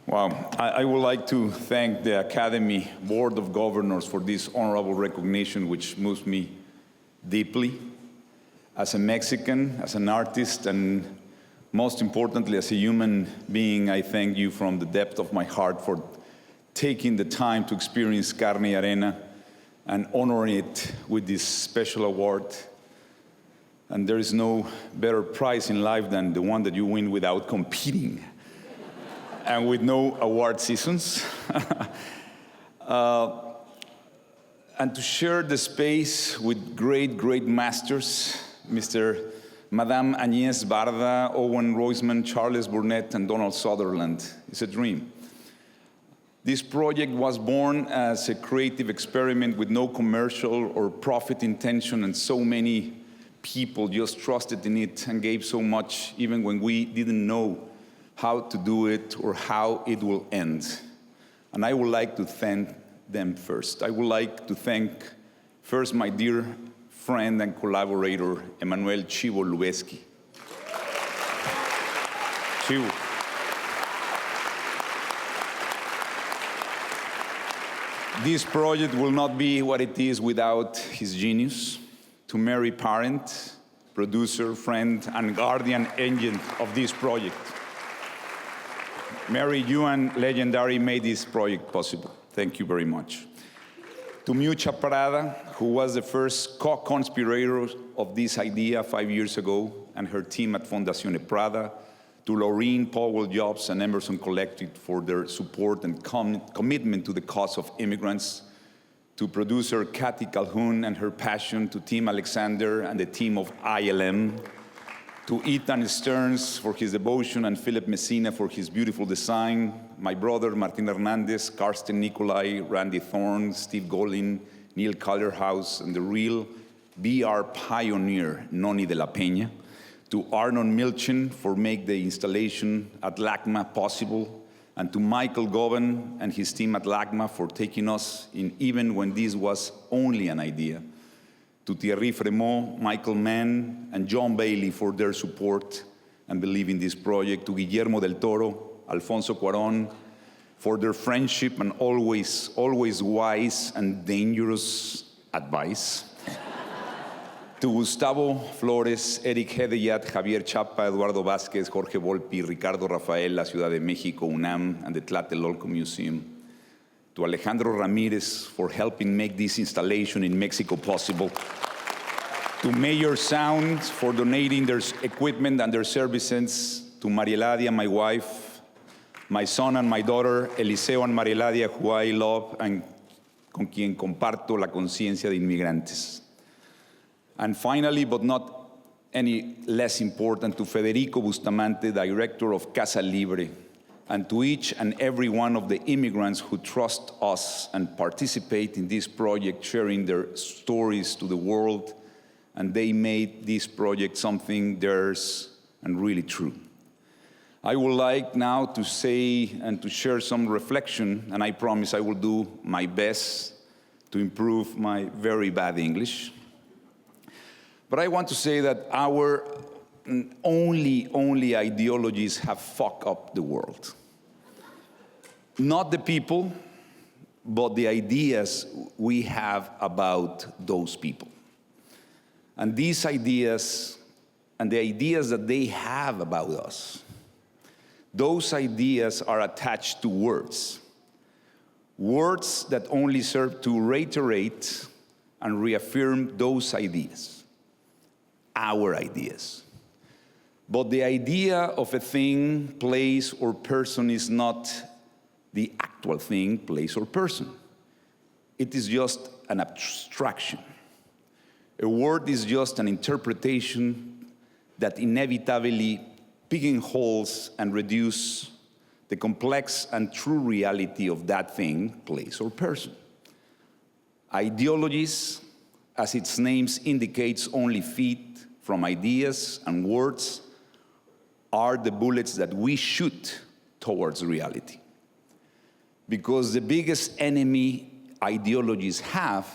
Wow. I would like to thank the Academy Board of Governors for this honorable recognition, which moves me deeply. As a Mexican, as an artist, and most importantly, as a human being, I thank you from the depth of my heart for taking the time to experience Carne Arena and honoring it with this special award. And there is no better prize in life than the one that you win without competing and with no award seasons. And to share the space with great masters, Madame Agnès Barda, Owen Roisman, Charles Burnett, and Donald Sutherland. It's a dream. This project was born as a creative experiment with no commercial or profit intention, and so many people just trusted in it and gave so much, even when we didn't know how to do it or how it will end. And I would like to thank them first. I would like to thank first my dear friend and collaborator, Emmanuel Chivo Lubezki. Chivo. This project will not be what it is without his genius. To Mary Parent, producer, friend, and guardian angel of this project. Mary, you and Legendary made this project possible. Thank you very much. To Miucha Prada, who was the first co-conspirator of this idea 5 years ago, and her team at Fondazione Prada. To Laureen, Powell Jobs, and Emerson Collective for their support and commitment to the cause of immigrants. To producer Kathy Calhoun and her passion. To Team Alexander and the team of ILM. To Ethan Stearns for his devotion, and Philip Messina for his beautiful design. My brother Martin Hernandez, Karsten Nicolai, Randy Thorne, Steve Golin, Neil Calderhouse, and the real BR pioneer, Noni de la Peña. To Arnon Milchin for making the installation at LACMA possible. And to Michael Govan and his team at LACMA for taking us in even when this was only an idea. To Thierry Fremont, Michael Mann, and John Bailey for their support and belief in this project. To Guillermo del Toro, Alfonso Cuarón, for their friendship and always wise and dangerous advice. To Gustavo Flores, Eric Hedeyat, Javier Chapa, Eduardo Vázquez, Jorge Volpi, Ricardo Rafael, La Ciudad de México, UNAM, and the Tlatelolco Museum. To Alejandro Ramirez for helping make this installation in Mexico possible. To Mayor Sound for donating their equipment and their services. To Marieladia, my wife, my son and my daughter, Eliseo and Marieladia, who I love and con quien comparto la conciencia de inmigrantes. And finally, but not any less important, to Federico Bustamante, director of Casa Libre, and to each and every one of the immigrants who trust us and participate in this project, sharing their stories to the world, and they made this project something theirs and really true. I would like now to say and to share some reflection, and I promise I will do my best to improve my very bad English. But I want to say that our only ideologies have fucked up the world. Not the people, but the ideas we have about those people. And these ideas, and the ideas that they have about us, those ideas are attached to words. Words that only serve to reiterate and reaffirm those ideas, our ideas. But the idea of a thing, place, or person is not the actual thing, place, or person. It is just an abstraction. A word is just an interpretation that inevitably pigeonholes and reduces the complex and true reality of that thing, place, or person. Ideologies, as its name indicates, only feed from ideas and words, are the bullets that we shoot towards reality. Because the biggest enemy ideologies have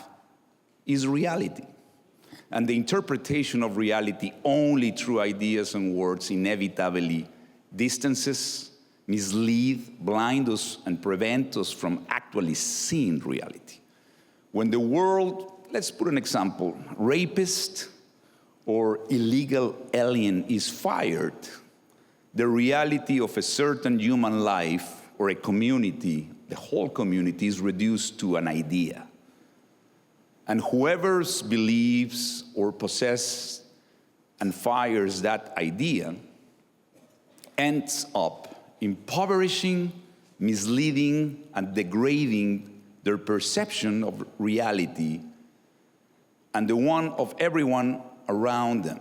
is reality. And the interpretation of reality only through ideas and words inevitably distances, mislead, blind us, and prevent us from actually seeing reality. When the world, let's put an example, rapist or illegal alien is fired, the reality of a certain human life or a community, the whole community, is reduced to an idea. And whoever believes or possesses and fires that idea ends up impoverishing, misleading, and degrading their perception of reality and the one of everyone around them.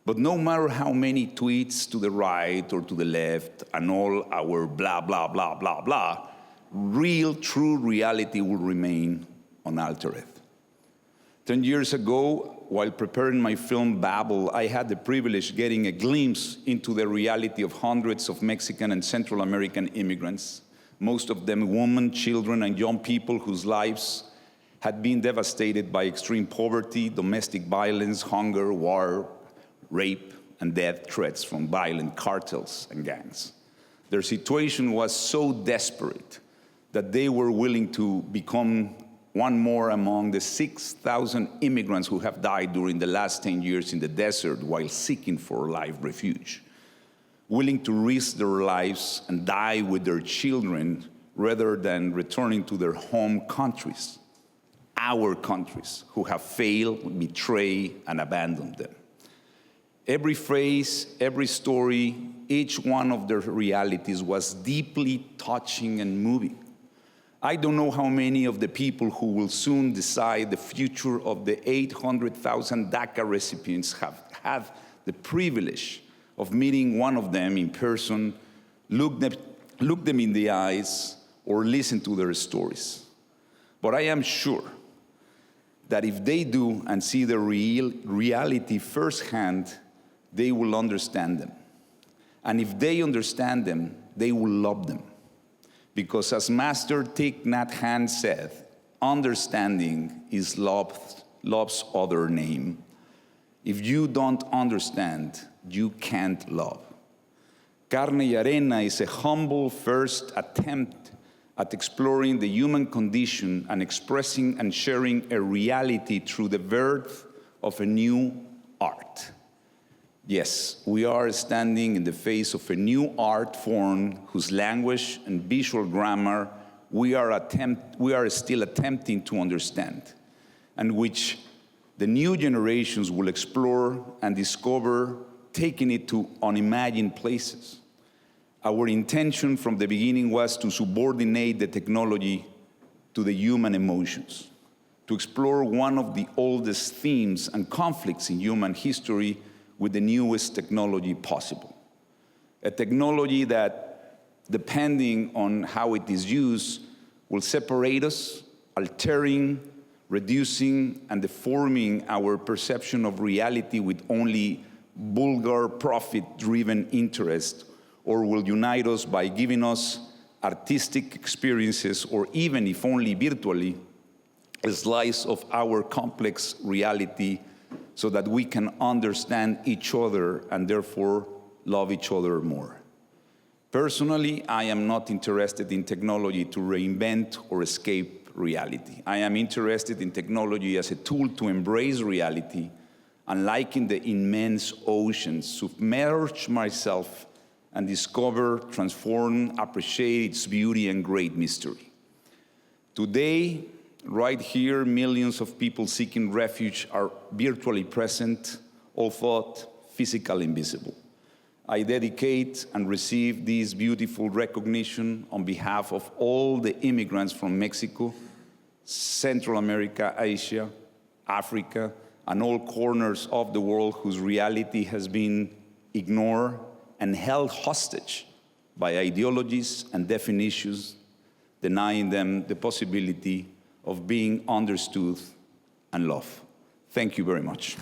But no matter how many tweets to the right or to the left and all our blah, blah, blah, blah, blah, real, true reality will remain unaltered. 10 years ago, while preparing my film Babel, I had the privilege of getting a glimpse into the reality of hundreds of Mexican and Central American immigrants, most of them women, children, and young people whose lives had been devastated by extreme poverty, domestic violence, hunger, war, rape, and death threats from violent cartels and gangs. Their situation was so desperate that they were willing to become one more among the 6,000 immigrants who have died during the last 10 years in the desert while seeking for life refuge, willing to risk their lives and die with their children rather than returning to their home countries, our countries, who have failed, betrayed, and abandoned them. Every phrase, every story, each one of their realities was deeply touching and moving. I don't know how many of the people who will soon decide the future of the 800,000 DACA recipients have had the privilege of meeting one of them in person, look them in the eyes, or listen to their stories. But I am sure that if they do and see the reality firsthand, they will understand them. And if they understand them, they will love them. Because as Master Thich Nhat Hanh said, understanding is love's other name. If you don't understand, you can't love. Carne y Arena is a humble first attempt at exploring the human condition and expressing and sharing a reality through the birth of a new art. Yes, we are standing in the face of a new art form whose language and visual grammar we are still attempting to understand, and which the new generations will explore and discover, taking it to unimagined places. Our intention from the beginning was to subordinate the technology to the human emotions, to explore one of the oldest themes and conflicts in human history with the newest technology possible. A technology that, depending on how it is used, will separate us, altering, reducing, and deforming our perception of reality with only vulgar, profit-driven interest, or will unite us by giving us artistic experiences, or even, if only virtually, a slice of our complex reality so that we can understand each other and therefore love each other more. Personally, I am not interested in technology to reinvent or escape reality. I am interested in technology as a tool to embrace reality and, like in the immense oceans, submerge myself and discover, transform, appreciate its beauty and great mystery. Today, right here, millions of people seeking refuge are virtually present, although physically invisible. I dedicate and receive this beautiful recognition on behalf of all the immigrants from Mexico, Central America, Asia, Africa, and all corners of the world whose reality has been ignored and held hostage by ideologies and definitions, denying them the possibility of being understood and loved. Thank you very much.